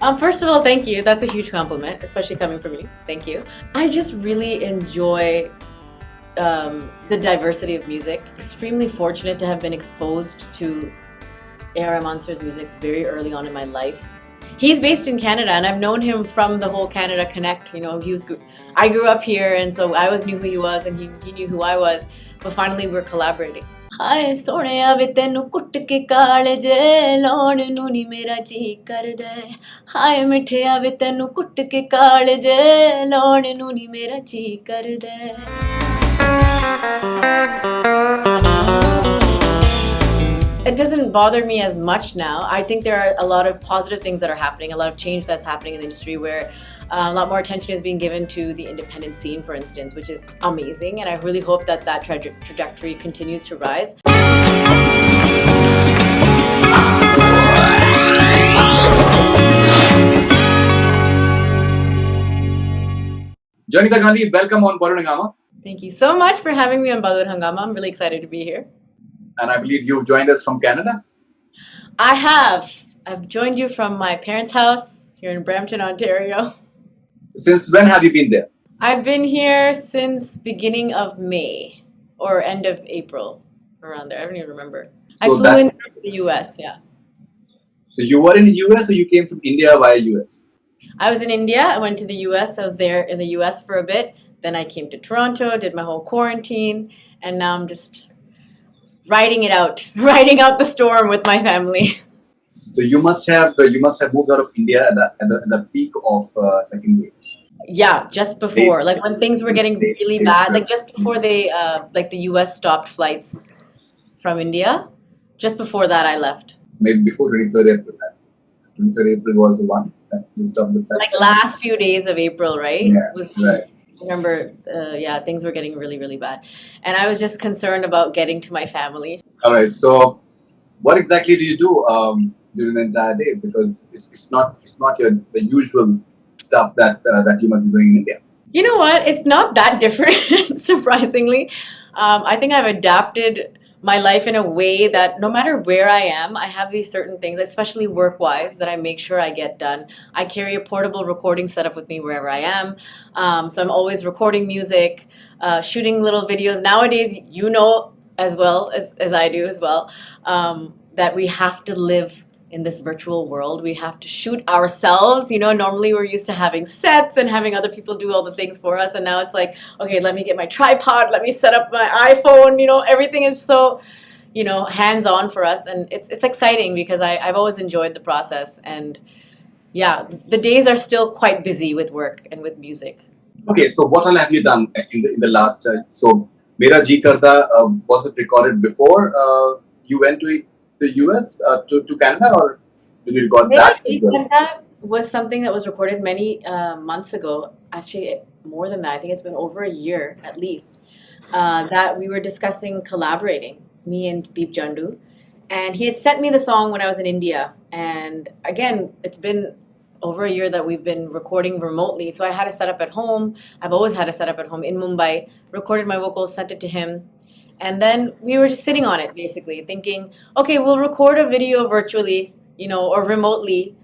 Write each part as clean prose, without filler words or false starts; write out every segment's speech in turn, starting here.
First of all, thank you. That's a huge compliment, especially coming from you. Thank you. I just really enjoy the diversity of music. Extremely fortunate to have been exposed to A.R.Rahman sir's music very early on in my life. He's based in Canada, and I've known him from the whole Canada Connect. I grew up here, and so I always knew who he was, and he knew who I was. But finally, we're collaborating. हाय सोहणिया वे तेनू कुट के कालजे लाउण नू नी मेरा जी करदा हाय मिठिया वे तेनू कुट के कालजे लाउण नू नी मेरा जी करदा It doesn't bother me as much now. I think there are a lot of positive things that are happening, a lot of change that's happening in the industry where a lot more attention is being given to the independent scene, for instance, which is amazing. And I really hope that that trajectory continues to rise. Jonitha Gandhi, welcome on Bollywood Hungama. Thank you so much for having me on Bollywood Hungama. I'm really excited to be here. And I believe you've joined us from Canada. I have. I've joined you from my parents' house here in Brampton, Ontario. Since when have you been there? I've been here since beginning of May or end of April, around there. I don't even remember. So I flew into the US, yeah. So you were in the US or you came from India via US? I was in India. I went to the US. I was there in the US for a bit. Then I came to Toronto, did my whole quarantine, and now I'm just riding out the storm with my family. So you must have moved out of India at the peak of second wave. Yeah, just before, like when things were getting really bad, like just before they, like the US stopped flights from India, just before that I left. Maybe before 23rd April. 23rd April was the one that they stopped the flights. Like last few days of April, right? Yeah, right. I remember, things were getting really, really bad. And I was just concerned about getting to my family. All right, so what exactly do you do during the entire day? Because it's not the usual stuff that you must be doing in India. You know what? It's not that different, surprisingly. I think I've adapted my life in a way that no matter where I am, I have these certain things, especially work-wise, that I make sure I get done. I carry a portable recording setup with me wherever I am. So I'm always recording music, shooting little videos. Nowadays, you know as well as I do as well, that we have to live in this virtual world. We have to shoot ourselves. Normally we're used to having sets and having other people do all the things for us. And now it's like, okay, let me get my tripod, let me set up my iPhone. Everything is so, hands-on for us. And it's exciting because I've always enjoyed the process. And yeah, the days are still quite busy with work and with music. Okay, so what all have you done in the last, so Mera Jee Karda, was it recorded before you went to the US, to Canada, or did you record that as well? That was something that was recorded many months ago. Actually, more than that. I think it's been over a year at least. That we were discussing collaborating, me and Deep Jandu. And he had sent me the song when I was in India. And again, it's been over a year that we've been recording remotely. So I had a setup at home. I've always had a setup at home in Mumbai, recorded my vocals, sent it to him. And then we were just sitting on it, basically, thinking, okay, we'll record a video virtually, or remotely.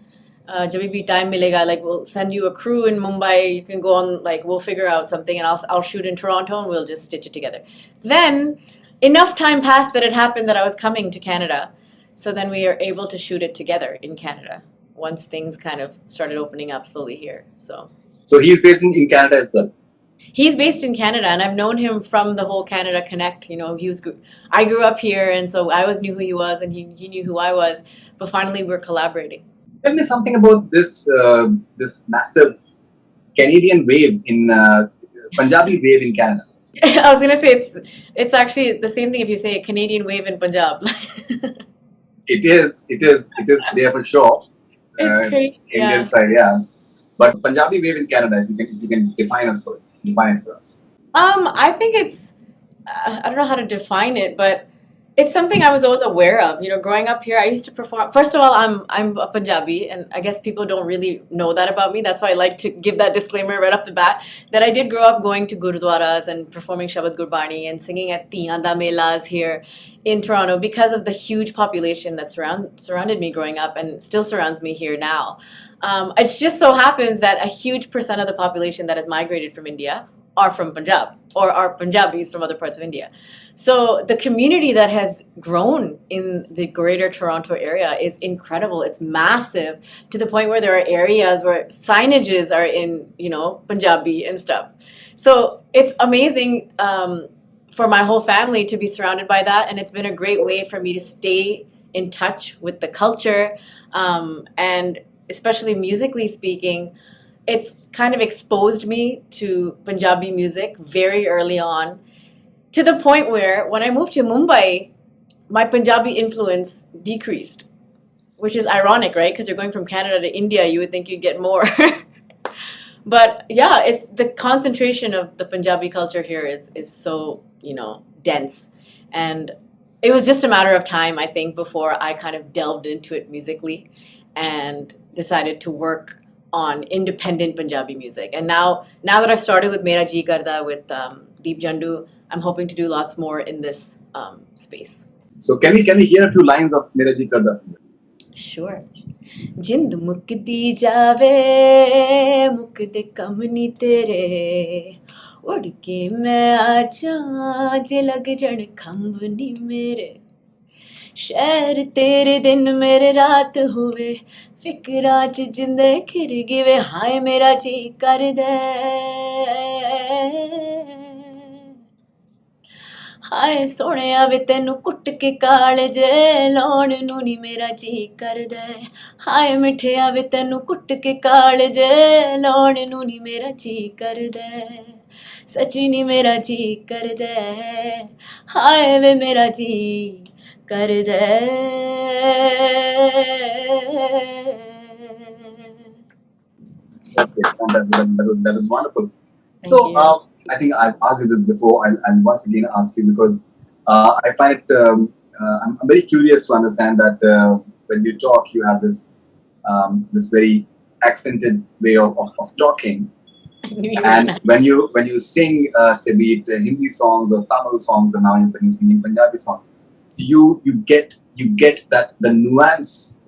Jab bhi time milega, like we'll send you a crew in Mumbai. You can go on, like we'll figure out something, and I'll shoot in Toronto, and we'll just stitch it together. Then enough time passed that it happened that I was coming to Canada, so then we are able to shoot it together in Canada once things kind of started opening up slowly here. So he's based in Canada as well. He's based in Canada, and I've known him from the whole Canada Connect. I grew up here, and so I always knew who he was, and he knew who I was. But finally, we're collaborating. Tell me something about this massive Canadian wave in Punjabi wave in Canada. I was gonna say it's actually the same thing if you say a Canadian wave in Punjab. It is there for sure. It's crazy. Indian side, yeah. But Punjabi wave in Canada, if you can define it for us. I think it's I don't know how to define it, but It's something I was always aware of. You know, growing up here, I used to perform. First of all, I'm a Punjabi, and I guess people don't really know that about me. That's why I like to give that disclaimer right off the bat that I did grow up going to gurudwaras and performing Shabad Gurbani and singing at Tiyan da Melas here in Toronto because of the huge population that surrounded me growing up and still surrounds me here now. It just so happens that a huge percent of the population that has migrated from India are from Punjab or are Punjabis from other parts of India. So the community that has grown in the greater Toronto area is incredible. It's massive to the point where there are areas where signages are in, you know, Punjabi and stuff. So it's amazing for my whole family to be surrounded by that. And it's been a great way for me to stay in touch with the culture. And especially musically speaking, it's kind of exposed me to Punjabi music very early on, to the point where when I moved to Mumbai, my Punjabi influence decreased, which is ironic, right? Because you're going from Canada to India, you would think you'd get more. But yeah, it's the concentration of the Punjabi culture here is so, you know, dense. And it was just a matter of time, I think, before I kind of delved into it musically and decided to work on independent Punjabi music. And now that I've started with Mera Jee Karda with Deep Jandu, I'm hoping to do lots more in this space. So can we hear a few lines of Mera Jee Karda? Sure. जिंद मुकदी जावे मुकदे कम नी तेरे उड़ के मैं आजा जे लग जण खंभ नी मेरे शहर तेरे दिन मेरे रात हुए फिकरां च जिंदे खिर गिवे हाय मेरा जी करदे हाय सोहणिया वे तैनू कुट के कालजे लाउण नू नी मेरा जी करदा हाय मिठिया वे तैनू कुट के कालजे लाउण नू नी मेरा जी करदा सच्ची नी मेरा जी करदा हाय वे मेरा जी करदा That's it. And that was wonderful. Thank So you. I think I've asked you this before. I'll once again ask you because I find it. I'm very curious to understand that when you talk, you have this very accented way of talking. I knew you were And gonna. when you sing, say be it Hindi songs or Tamil songs, or now when you're singing Punjabi songs, so you get that the nuance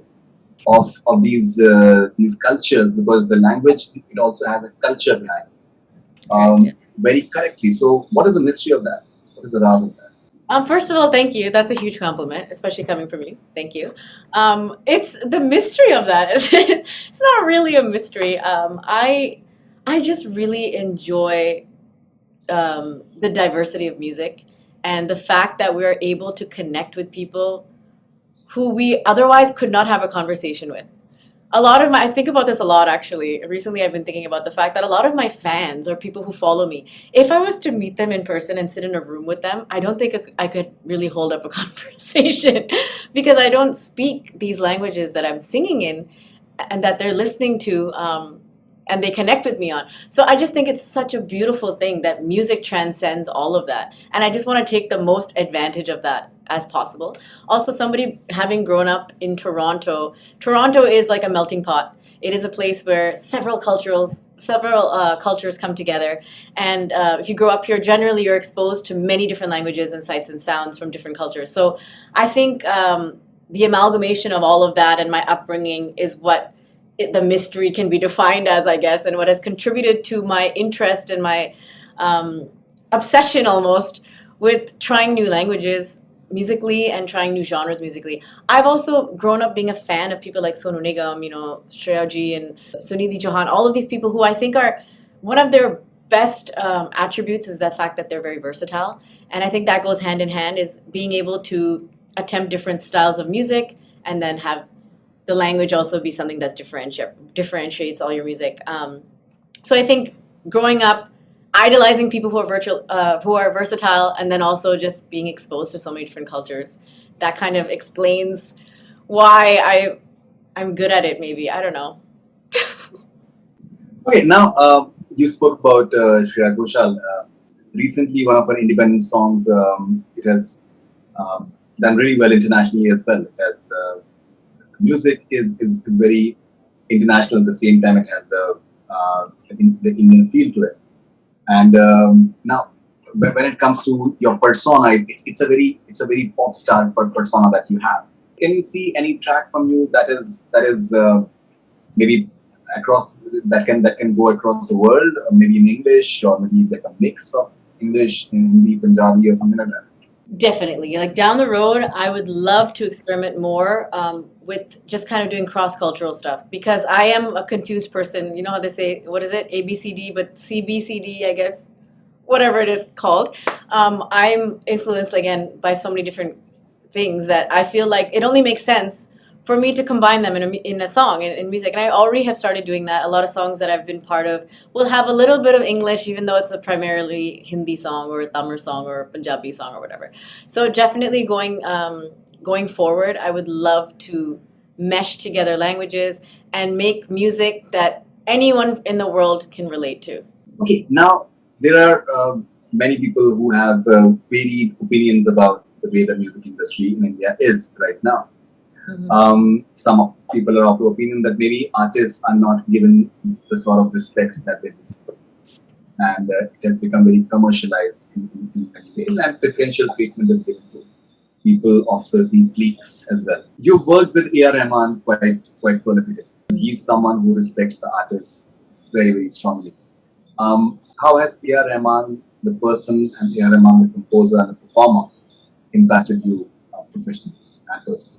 of these cultures, because the language, it also has a culture behind it. Correct. Very correctly. So what is the mystery of that? What is the raz of that? First of all, thank you. That's a huge compliment, especially coming from you. Thank you. It's the mystery of that. It's not really a mystery. I just really enjoy the diversity of music and the fact that we're able to connect with people who we otherwise could not have a conversation with. I think about this a lot actually. Recently, I've been thinking about the fact that a lot of my fans or people who follow me, if I was to meet them in person and sit in a room with them, I don't think I could really hold up a conversation because I don't speak these languages that I'm singing in and that they're listening to and they connect with me on. So I just think it's such a beautiful thing that music transcends all of that. And I just want to take the most advantage of that as possible. Also, somebody having grown up in Toronto, Toronto is like a melting pot. It is a place where several cultures come together. And if you grow up here, generally you're exposed to many different languages and sights and sounds from different cultures. So I think the amalgamation of all of that and my upbringing is what the mystery can be defined as, I guess, and what has contributed to my interest and my obsession almost with trying new languages musically and trying new genres musically. I've also grown up being a fan of people like Sonu Nigam, Shahryar and Sunidhi Chauhan, all of these people who I think are one of their best attributes is the fact that they're very versatile. And I think that goes hand in hand is being able to attempt different styles of music and then have the language also be something that differentiates all your music. So I think growing up, idolizing people who are versatile, and then also just being exposed to so many different cultures, that kind of explains why I'm good at it. Maybe I don't know. Okay, now you spoke about Shreya Ghoshal. Recently, one of her independent songs, it has done really well internationally as well. It has music is very international. At the same time, it has the Indian feel to it. And now, when it comes to your persona, it's a very pop star persona that you have. Can we see any track from you that is maybe across that can go across the world, or maybe in English, or maybe like a mix of English and Hindi, Punjabi, or something like that? Definitely. Like down the road, I would love to experiment more with just kind of doing cross-cultural stuff because I am a confused person. You know how they say, what is it? ABCD, but CBCD, I guess, whatever it is called. I'm influenced again by so many different things that I feel like it only makes sense for me to combine them in a song, in music. And I already have started doing that. A lot of songs that I've been part of will have a little bit of English, even though it's a primarily Hindi song or a Tamil song or a Punjabi song or whatever. So definitely going forward, I would love to mesh together languages and make music that anyone in the world can relate to. Okay, now there are many people who have varied opinions about the way the music industry in India is right now. Some people are of the opinion that maybe artists are not given the sort of respect that they deserve, and it has become very commercialized in many ways, and preferential treatment is given to people of certain cliques as well. You've worked with A.R.Rahman quite prolifically. He's someone who respects the artists very strongly. How has A.R.Rahman, the person, and A.R.Rahman, the composer and the performer, impacted you professionally and personally?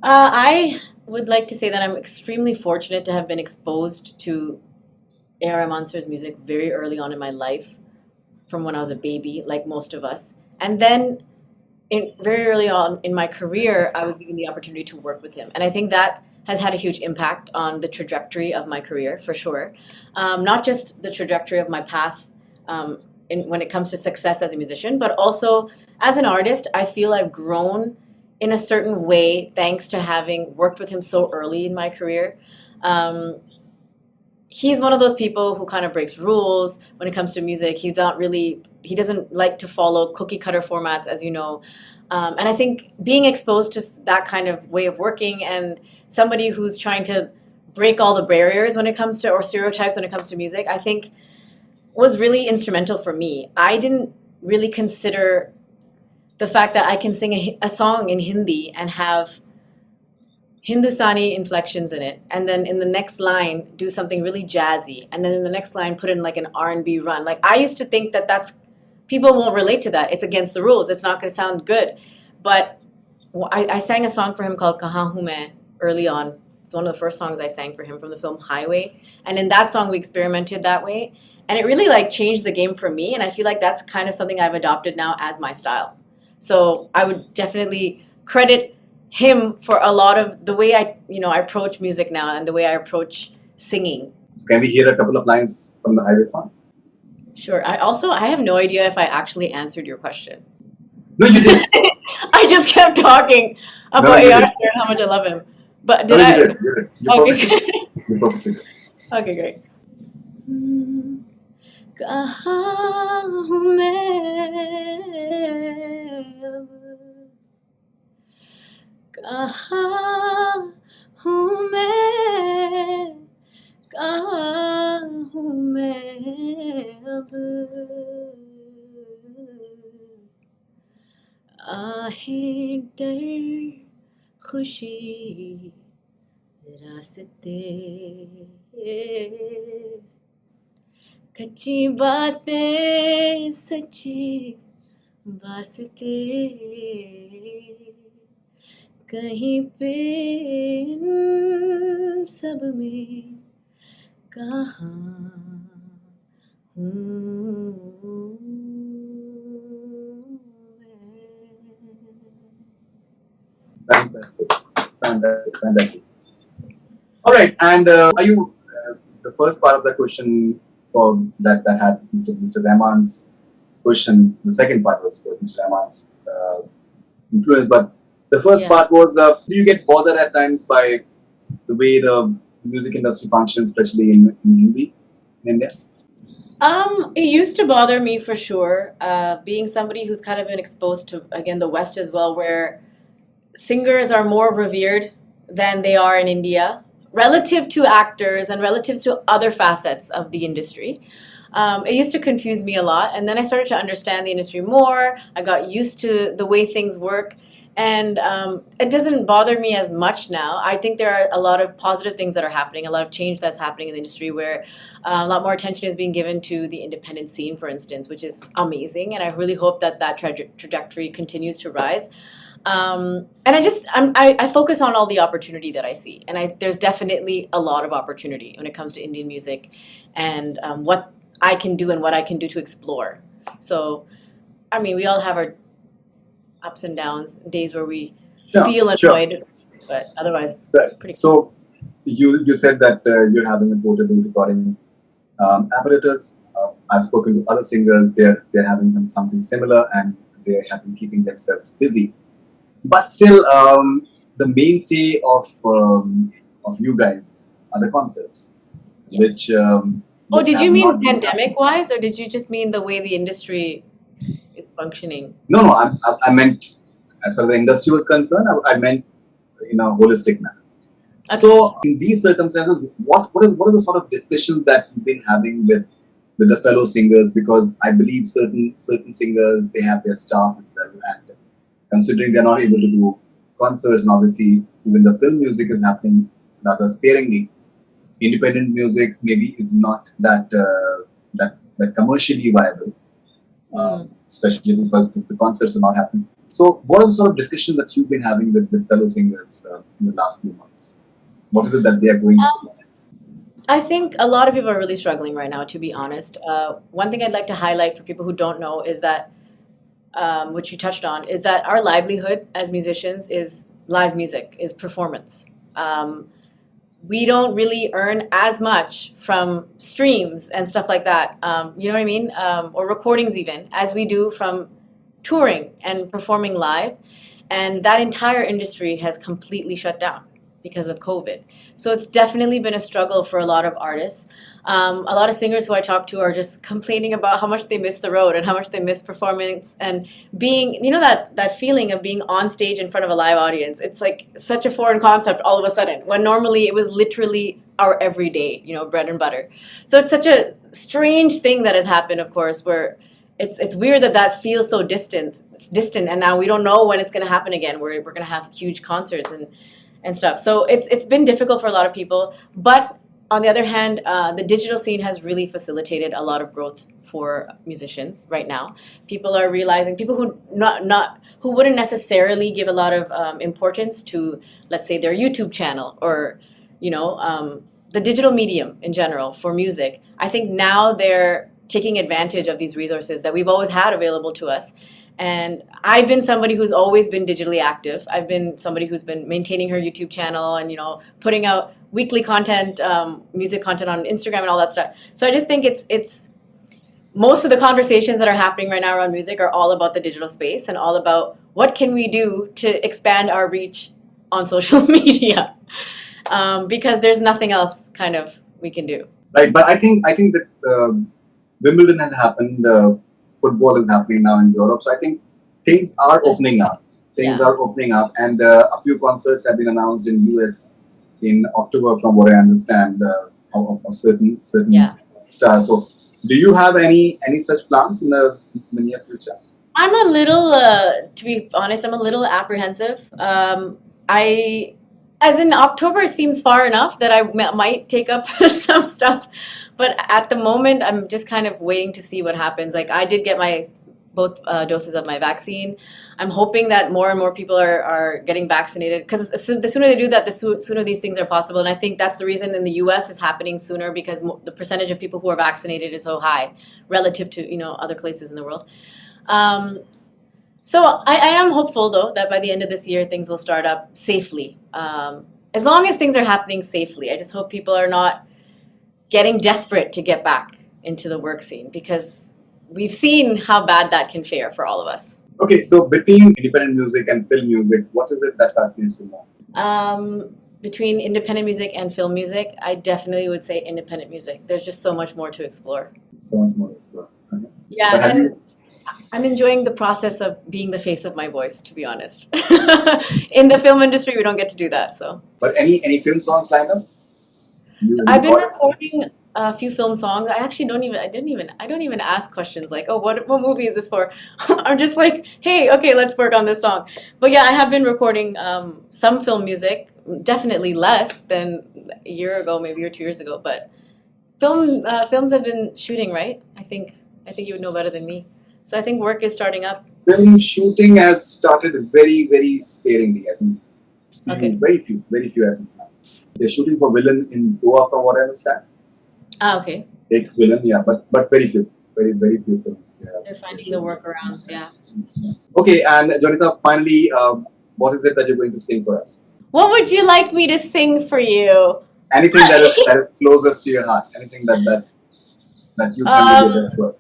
I would like to say that I'm extremely fortunate to have been exposed to A.R. Rahman sir's music very early on in my life, from when I was a baby, like most of us. And then very early on in my career, I was given the opportunity to work with him. And I think that has had a huge impact on the trajectory of my career, for sure. Not just the trajectory of my path when it comes to success as a musician, but also as an artist, I feel I've grown in a certain way thanks to having worked with him so early in my career. He's one of those people who kind of breaks rules when it comes to music. He doesn't like to follow cookie cutter formats, as you know. And I think being exposed to that kind of way of working and somebody who's trying to break all the barriers when it comes to, or stereotypes when it comes to music, I think was really instrumental for me. I didn't really consider the fact that I can sing a song in Hindi and have Hindustani inflections in it, and then in the next line do something really jazzy, and then in the next line put in like an R&B run. Like I used to think that people won't relate to that. It's against the rules. It's not going to sound good. But I sang a song for him called Kahan Hu Main early on. It's one of the first songs I sang for him from the film Highway, and in that song we experimented that way, and it really like changed the game for me. And I feel like that's kind of something I've adopted now as my style. So I would definitely credit him for a lot of the way I approach music now and the way I approach singing. So can we hear a couple of lines from the Highway song? Sure. I have no idea if I actually answered your question. No, you didn't. I just kept talking about A.R. and how much I love him. But did I? You did. You're perfectly good. Okay, great. कहाँ हूँ मैं अब, कहाँ हूँ मैं, कहाँ हूँ मैं अब, आहें डर खुशी रास्ते, कच्ची बातें सच्ची वास्ते, कहीं पे इन सब में कहाँ हूँ Fantastic. All right, and are you the first part of the question for that had Mr. Rahman's question? The second part was Mr. Rahman's influence, but the first part was: do you get bothered at times by the way the music industry functions, especially in Hindi in India? It used to bother me for sure. Being somebody who's kind of been exposed to, again, the West as well, where singers are more revered than they are in India, relative to actors and relative to other facets of the industry. It used to confuse me a lot, and then I started to understand the industry more. I got used to the way things work, and it doesn't bother me as much now. I think there are a lot of positive things that are happening, a lot of change that's happening in the industry where a lot more attention is being given to the independent scene, for instance, which is amazing, and I really hope that that trajectory continues to rise. And I focus on all the opportunity that I see, and there's definitely a lot of opportunity when it comes to Indian music, and what I can do and what I can do to explore. So, I mean, we all have our ups and downs, days where we Yeah, feel sure. annoyed, but otherwise, Right. pretty. So you said that you're having a portable recording apparatus. I've spoken to other singers. They're having something similar, and they have been keeping themselves busy. But still, the mainstay of you guys are the concerts, Yes. Oh, which did you have mean not been happening. pandemic-wise, or did you just mean the way the industry is functioning? No, no, I meant as far as the industry was concerned, I meant in a holistic manner. Okay. So, in these circumstances, what are the sort of discussions that you've been having with the fellow singers? Because I believe certain singers, they have their staff as well, and considering they're not able to do concerts, and obviously even the film music is happening rather sparingly. Independent music maybe is not that commercially viable, especially because the concerts are not happening. So, what are the sort of discussions that you've been having with fellow singers in the last few months? What is it that they are going through? I think a lot of people are really struggling right now, to be honest. One thing I'd like to highlight for people who don't know is that, which you touched on, is that our livelihood as musicians is live music, is performance. We don't really earn as much from streams and stuff like that, you know what I mean? Or recordings even, as we do from touring and performing live. And that entire industry has completely shut down because of COVID. So it's definitely been a struggle for a lot of artists. A lot of singers who I talk to are just complaining about how much they miss the road and how much they miss performance and being, you know, that feeling of being on stage in front of a live audience. It's like such a foreign concept all of a sudden, when normally it was literally our everyday, you know, bread and butter. So it's such a strange thing that has happened, of course, where it's weird that that feels so distant. It's distant, and now we don't know when it's going to happen again. We're going to have huge concerts and stuff. So it's been difficult for a lot of people. But on the other hand, the digital scene has really facilitated a lot of growth for musicians right now. People are realizing, people who not who wouldn't necessarily give a lot of importance to, let's say, their YouTube channel or, you know, the digital medium in general for music. I think now they're taking advantage of these resources that we've always had available to us. And I've been somebody who's always been digitally active. I've been somebody who's been maintaining her YouTube channel and, you know, putting out weekly content, music content on Instagram and all that stuff. So I just think it's most of the conversations that are happening right now around music are all about the digital space and all about what can we do to expand our reach on social media, because there's nothing else kind of we can do. Right, but I think that Wimbledon has happened. Football is happening now in Europe, so I think things are opening up. Things Yeah. are opening up, and a few concerts have been announced in US in October, from what I understand, of certain Yeah. stars. So, do you have any such plans in the near future? I'm a little, to be honest, I'm a little apprehensive. As in October, it seems far enough that I might take up some stuff, but at the moment, I'm just kind of waiting to see what happens. Like I did get my both doses of my vaccine. I'm hoping that more and more people are getting vaccinated, because the sooner they do that, the sooner these things are possible. And I think that's the reason in the U.S. it's happening sooner, because the percentage of people who are vaccinated is so high relative to, you know, other places in the world. So I am hopeful, though, that by the end of this year, things will start up safely. As long as things are happening safely, I just hope people are not getting desperate to get back into the work scene, because we've seen how bad that can fare for all of us. Okay, so between independent music and film music, what is it that fascinates you more? Between independent music and film music, I definitely would say independent music. There's just so much more to explore. So much more explore. Okay. Yeah, But have and you I'm enjoying the process of being the face of my voice, to be honest. In the film industry, we don't get to do that, so. but any film songs lined up? You I've been recorded some? recording a few film songs. I don't even ask questions like, oh, what movie is this for? I'm just like, hey, okay, let's work on this song. But yeah, I have been recording some film music, definitely less than a year ago, maybe or 2 years ago. But films have been shooting, right? I think you would know better than me. So I think work is starting up. Film shooting has started very, very sparingly. I think Okay. very few as of now. They're shooting for Villain in Goa, from what I understand. Ah, okay. Big Villain, yeah, but very few, very few films. They're They're finding the shooting. workarounds, yeah. Okay, and Jonitha, finally, what is it that you're going to sing for us? What would you like me to sing for you? Anything that is closest to your heart. Anything that you can give your best word.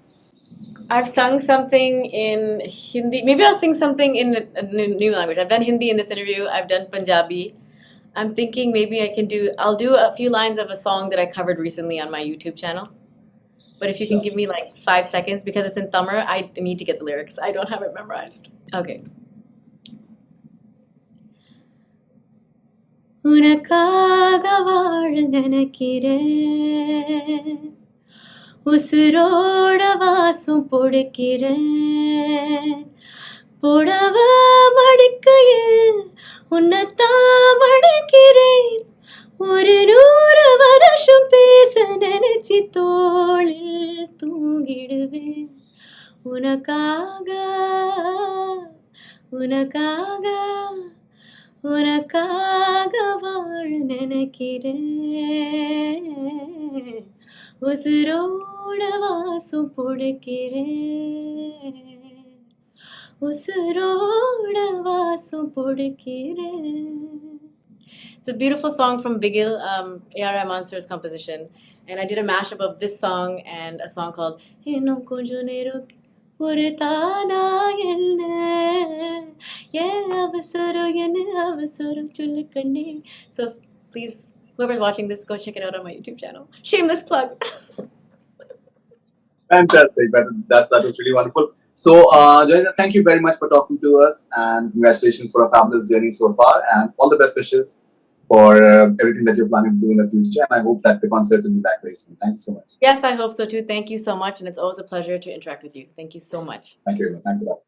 I've sung something in Hindi. Maybe I'll sing something in a new language. I've done Hindi in this interview. I've done Punjabi. I'm thinking maybe I'll do a few lines of a song that I covered recently on my YouTube channel. But if you can Sure. give me like 5 seconds, because it's in Tamil, I need to get the lyrics. I don't have it memorized. Okay. உனக்காக வாழ நினைக்கிறேன் உசுரோட வாசம் பொடுக்கிறேன் புடவ மடிக்கையில் உன்னைத்தான் மடிக்கிறேன் ஒரு 100 வருஷம் பேச நினைச்சி தோளில் தூங்கிடுவேன் உனக்காக உனக்காக உனக்காக வாழ நினைக்கிறேன் உசுரோட வாசம் பொடுக்கிறேன் உசுரோட வாசம் பொடுக்கிறேன். It's a beautiful song from Bigil, A.R.Rahman sir's composition, and I did a mashup of this song and a song called இன்னும் கொஞ்ச நேரம் பொறுத்தாதா என்ன ஏன் அவசரம் என்ன அவசரம் சொல்லு கண்ணே. So please, whoever's watching this, go check it out on my YouTube channel. Shameless plug. Fantastic. That was really wonderful. So, Jonitha, thank you very much for talking to us, and congratulations for a fabulous journey so far, and all the best wishes for everything that you're planning to do in the future. And I hope that the concerts will be back very soon. Thank you so much. Yes, I hope so too. Thank you so much, and it's always a pleasure to interact with you. Thank you so much. Thank you very much. Thanks a lot.